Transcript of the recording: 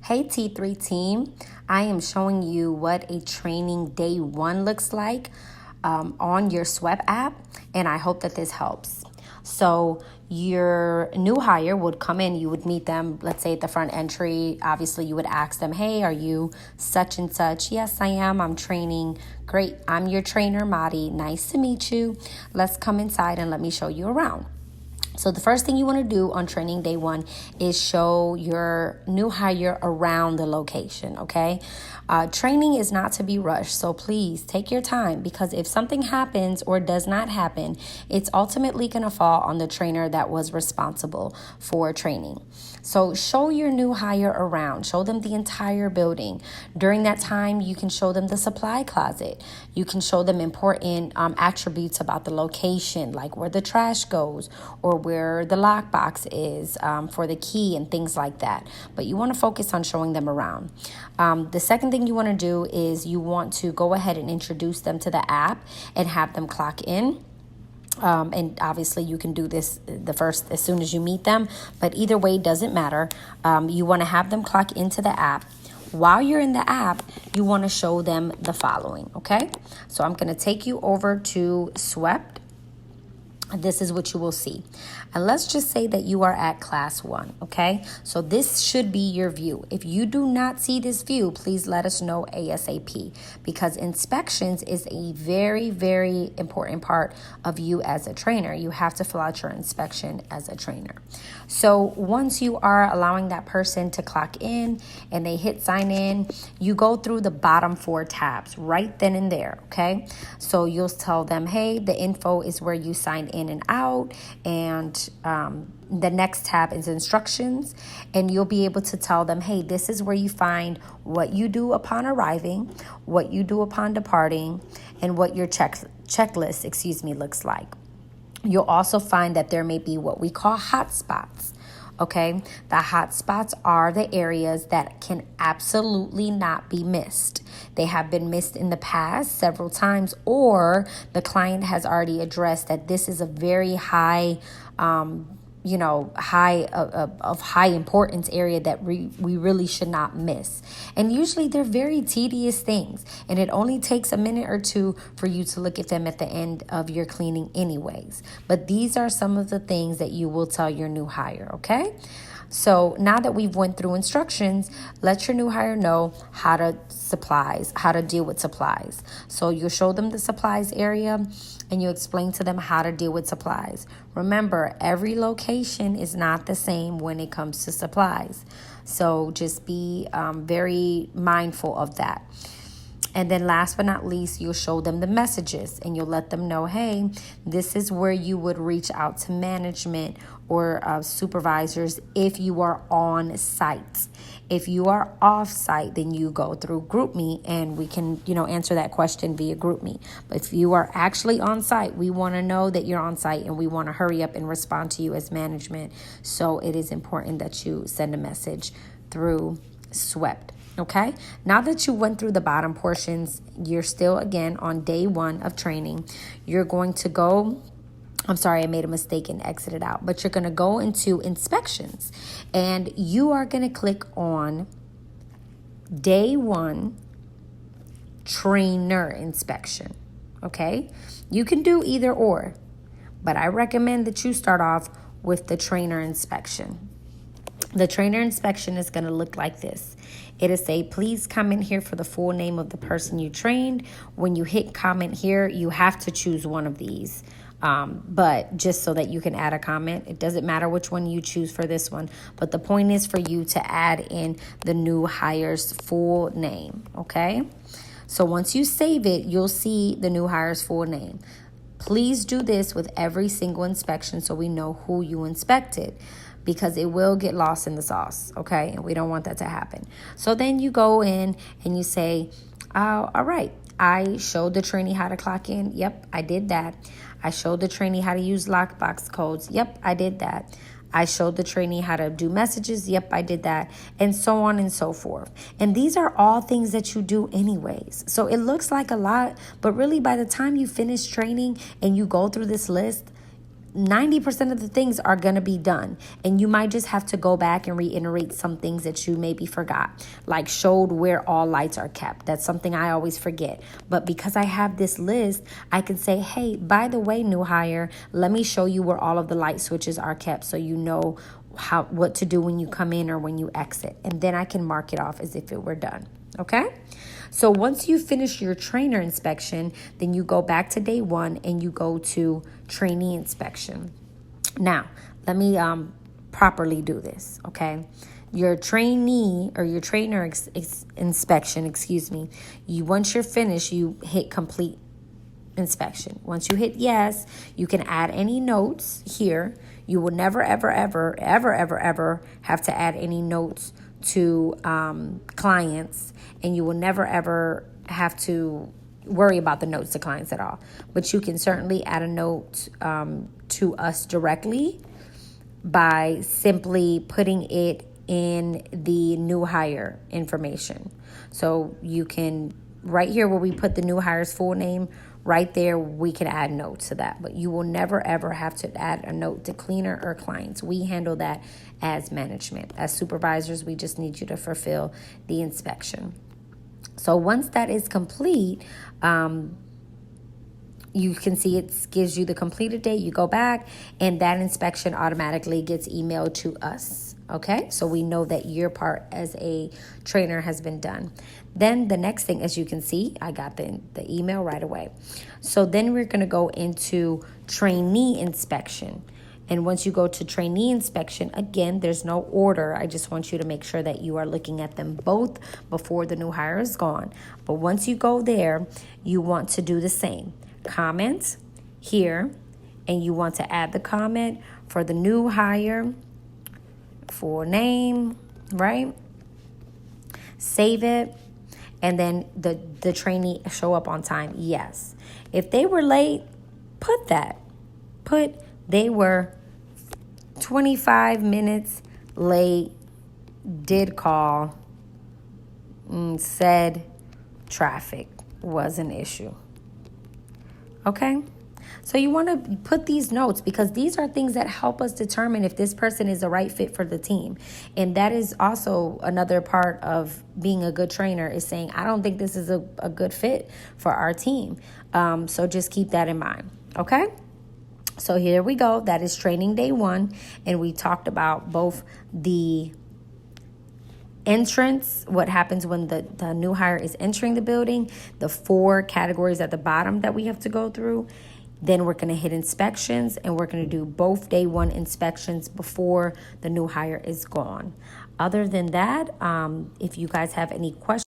Hey T3 team, I am showing you what a training day one looks like on your SWEP app, and I hope that this helps. So your new hire would come in, you would meet them, let's say at the front entry. Obviously, you would ask them, hey, are you such and such? Yes, I am. I'm training. Great. I'm your trainer, Madi. Nice to meet you. Let's come inside and let me show you around. So the first thing you want to do on training day one is show your new hire around the location, okay? Training is not to be rushed, so please take your time, because if something happens or does not happen, it's ultimately going to fall on the trainer that was responsible for training. So show your new hire around. Show them the entire building. During that time, you can show them the supply closet. You can show them important attributes about the location, like where the trash goes or where the lockbox is for the key and things like that. But you want to focus on showing them around. The second thing you want to do is you want to go ahead and introduce them to the app and have them clock in. And obviously you can do this as soon as you meet them, but either way doesn't matter. You want to have them clock into the app. While you're in the app, you want to show them the following, okay? So I'm going to take you over to SWEPT. This is what you will see. And let's just say that you are at class 1, okay? So this should be your view. If you do not see this view, please let us know ASAP, because inspections is a very, very important part of you as a trainer. You have to fill out your inspection as a trainer. So once you are allowing that person to clock in and they hit sign in, you go through the bottom 4 tabs right then and there, okay? So you'll tell them, hey, the info is where you sign in and out, and the next tab is instructions, and you'll be able to tell them, hey, this is where you find what you do upon arriving, what you do upon departing, and what your checklist looks like. You'll also find that there may be what we call hot spots. Okay, the hot spots are the areas that can absolutely not be missed. They have been missed in the past several times, or the client has already addressed that this is a very high high importance area that we really should not miss. And usually they're very tedious things, and it only takes a minute or two for you to look at them at the end of your cleaning anyways. But these are some of the things that you will tell your new hire, okay? So now that we've went through instructions, let your new hire know how to deal with supplies. So you show them the supplies area and you explain to them how to deal with supplies. Remember, every location is not the same when it comes to supplies. So just be very mindful of that. And then last but not least, you'll show them the messages and you'll let them know, hey, this is where you would reach out to management or supervisors if you are on site. If you are off site, then you go through GroupMe and we can, answer that question via GroupMe. But if you are actually on site, we want to know that you're on site and we want to hurry up and respond to you as management. So it is important that you send a message through SWEPT. Okay, now that you went through the bottom portions, you're still again on day 1 of training. You're going to go, I'm sorry, I made a mistake and exited out, but you're going to go into inspections and you are going to click on day 1 trainer inspection. Okay, you can do either or, but I recommend that you start off with the trainer inspection. The trainer inspection is going to look like this. It'll say, please comment here for the full name of the person you trained. When you hit comment here, you have to choose one of these. But just so that you can add a comment, it doesn't matter which one you choose for this one. But the point is for you to add in the new hire's full name. Okay. So once you save it, you'll see the new hire's full name. Please do this with every single inspection so we know who you inspected, because it will get lost in the sauce, okay? And we don't want that to happen. So then you go in and you say, all right, I showed the trainee how to clock in. Yep, I did that. I showed the trainee how to use lockbox codes. Yep, I did that. I showed the trainee how to do messages. Yep, I did that. And so on and so forth. And these are all things that you do anyways. So it looks like a lot, but really by the time you finish training and you go through this list, 90% of the things are going to be done, and you might just have to go back and reiterate some things that you maybe forgot, like showed where all lights are kept. That's something I always forget, but because I have this list, I can say, hey, by the way, new hire, let me show you where all of the light switches are kept, so you know what to do when you come in or when you exit, and then I can mark it off as if it were done. Okay, so once you finish your trainer inspection, then you go back to day one and you go to trainee inspection. Now, let me properly do this, okay? Your trainee or your trainer inspection, once you're finished, you hit complete inspection. Once you hit yes, you can add any notes here. You will never, ever, ever, ever, ever, ever have to add any notes to clients, and you will never, ever have to worry about the notes to clients at all. But you can certainly add a note to us directly by simply putting it in the new hire information. So you can, right here where we put the new hire's full name, right there we can add notes to that. But you will never ever have to add a note to cleaner or clients. We handle that as management. As supervisors, we just need you to fulfill the inspection. So once that is complete, you can see it gives you the completed date. You go back and that inspection automatically gets emailed to us. Okay, so we know that your part as a trainer has been done. Then the next thing, as you can see, I got the email right away. So then we're going to go into trainee inspection. And once you go to trainee inspection, again, there's no order. I just want you to make sure that you are looking at them both before the new hire is gone. But once you go there, you want to do the same. Comment here, and you want to add the comment for the new hire, full name, right? Save it, and then the trainee show up on time. Yes. If they were late, put they were 25 minutes late, did call, said traffic was an issue. Okay? So you want to put these notes because these are things that help us determine if this person is the right fit for the team. And that is also another part of being a good trainer, is saying, I don't think this is a good fit for our team. So just keep that in mind. Okay? So here we go. That is training day one. And we talked about both the entrance, what happens when the new hire is entering the building, the 4 categories at the bottom that we have to go through. Then we're going to hit inspections, and we're going to do both day one inspections before the new hire is gone. Other than that, if you guys have any questions,